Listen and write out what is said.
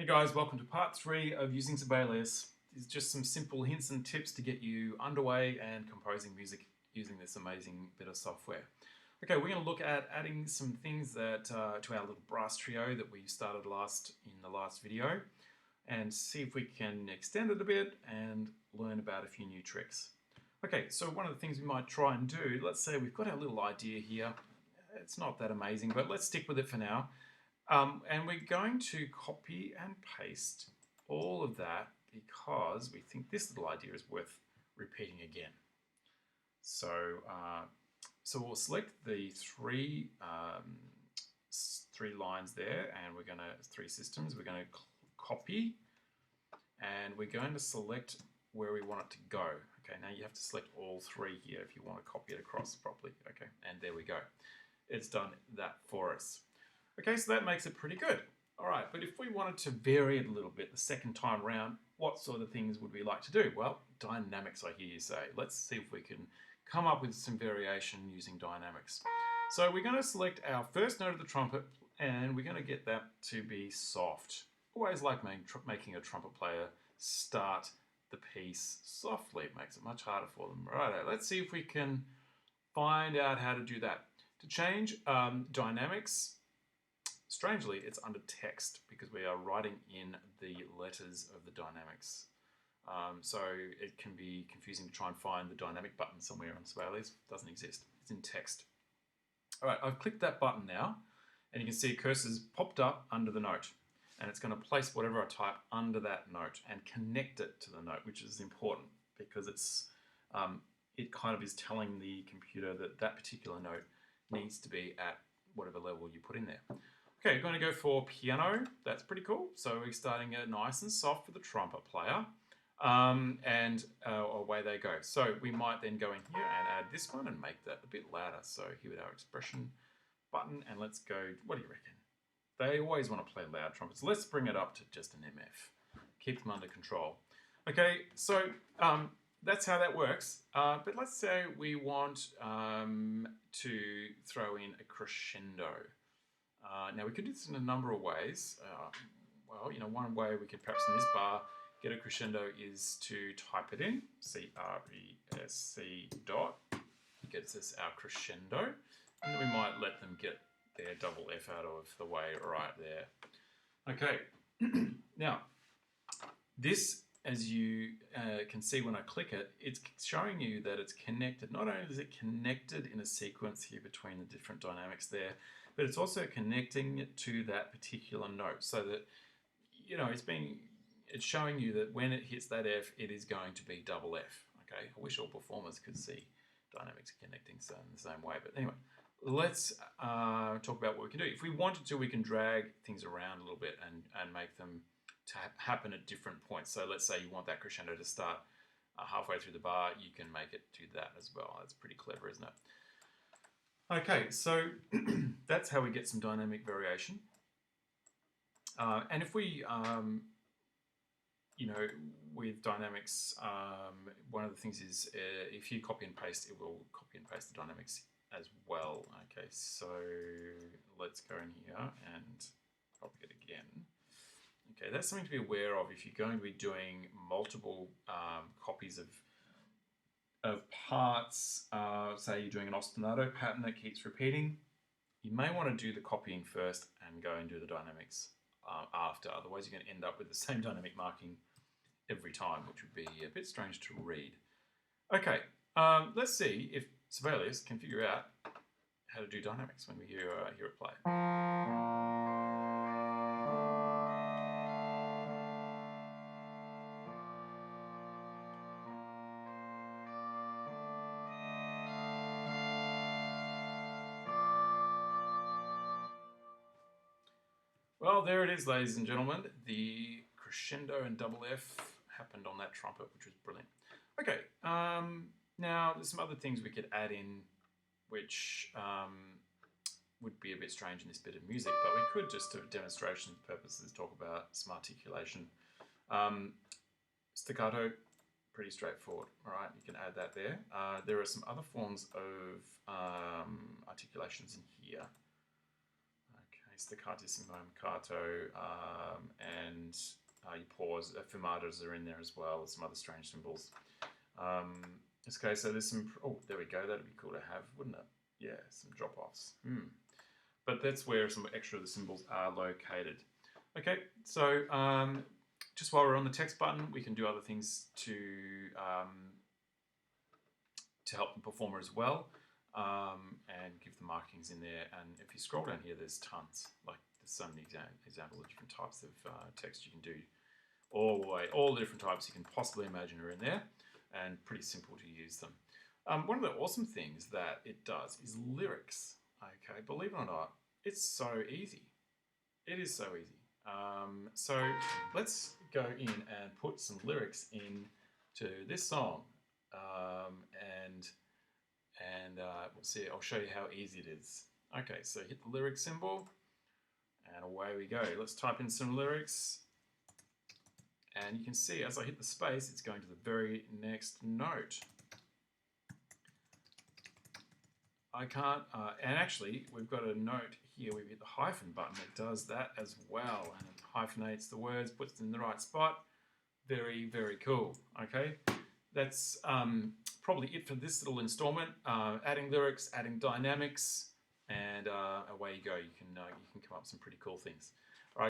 Hey guys, welcome to part 3 of using Sibelius. These are just some simple hints and tips to get you underway and composing music using this amazing bit of software. Okay, we're going to look at adding some things that to our little brass trio that we started in the last video and see if we can extend it a bit and learn about a few new tricks. Okay, so one of the things we might try and do, let's say we've got our little idea here. It's not that amazing, but let's stick with it for now. And we're going to copy and paste all of that because we think this little idea is worth repeating again. So, so we'll select the three lines there, and we're going to three systems. We're going to copy, and we're going to select where we want it to go. Okay, now you have to select all three here if you want to copy it across properly. Okay, and there we go. It's done that for us. Okay, so that makes it pretty good. All right, but if we wanted to vary it a little bit the second time round, what sort of things would we like to do? Well, dynamics, I hear you say. Let's see if we can come up with some variation using dynamics. So we're going to select our first note of the trumpet, and we're going to get that to be soft. Always like making a trumpet player start the piece softly. It makes it much harder for them. Righto, let's see if we can find out how to do that. To change dynamics, strangely, it's under text because we are writing in the letters of the dynamics. So it can be confusing to try and find the dynamic button somewhere on Sibelius. It doesn't exist. It's in text. All right, I've clicked that button now, and you can see cursor's popped up under the note. And it's going to place whatever I type under that note and connect it to the note, which is important because it kind of is telling the computer that that particular note needs to be at whatever level you put in there. Okay, we're going to go for piano. That's pretty cool. So we're starting it nice and soft for the trumpet player. And away they go. So we might then go in here and add this one and make that a bit louder. So here with our expression button, and let's go, what do you reckon? They always want to play loud trumpets. Let's bring it up to just an MF. Keep them under control. Okay, so that's how that works. But let's say we want to throw in a crescendo. Now we could do this in a number of ways. Well, you know, one way we could perhaps in this bar get a crescendo is to type it in, C-R-E-S-C dot, gets us our crescendo, and then we might let them get their double F out of the way right there. Okay, now this, as you can see when I click it, it's showing you that it's connected. Not only is it connected in a sequence here between the different dynamics there, but it's also connecting it to that particular note so that, you know, it's showing you that when it hits that F, it is going to be double F. Okay, I wish all performers could see dynamics connecting in the same way, but anyway, let's talk about what we can do. If we wanted to, we can drag things around a little bit and make them to happen at different points. So let's say you want that crescendo to start halfway through the bar, you can make it do that as well. That's pretty clever, isn't it? Okay, so that's how we get some dynamic variation. And if we, you know, with dynamics, one of the things is if you copy and paste, it will copy and paste the dynamics as well. Okay, so let's go in here and copy it again. Okay, that's something to be aware of if you're going to be doing multiple copies of parts. Say you're doing an ostinato pattern that keeps repeating, you may want to do the copying first and go and do the dynamics after. Otherwise, you're going to end up with the same dynamic marking every time, which would be a bit strange to read. Okay, let's see if Sibelius can figure out how to do dynamics when we hear it play. Well, there it is, ladies and gentlemen. The crescendo and double F happened on that trumpet, which was brilliant. Okay, now there's some other things we could add in which would be a bit strange in this bit of music, but we could just, for demonstration purposes, talk about some articulation. Staccato, pretty straightforward, all right? You can add that there. There are some other forms of articulations in here. staccatissimo, marcato, and you pause. Fermatas are in there as well. Some other strange symbols. Okay, so there's some. Oh, there we go. That'd be cool to have, wouldn't it? Yeah, some drop-offs. But that's where some extra of the symbols are located. Okay, so just while we're on the text button, we can do other things to help the performer as well, and give the markings in there. And if you scroll down here, there's tons. Like there's so many examples of different types of text you can do. All the different types you can possibly imagine are in there, and pretty simple to use them. One of the awesome things that it does is lyrics. Okay, believe it or not, it's so easy. It is so easy. So let's go in and put some lyrics into this song, and we'll see. I'll show you how easy it is. Okay, so hit the lyric symbol, and away we go. Let's type in some lyrics, and you can see as I hit the space, it's going to the very next note. I can't, and actually we've got a note here, we've hit the hyphen button, it does that as well, and it hyphenates the words, puts them in the right spot. Very, very cool, okay? That's probably it for this little installment. Adding lyrics, adding dynamics, and away you go. You can come up with some pretty cool things.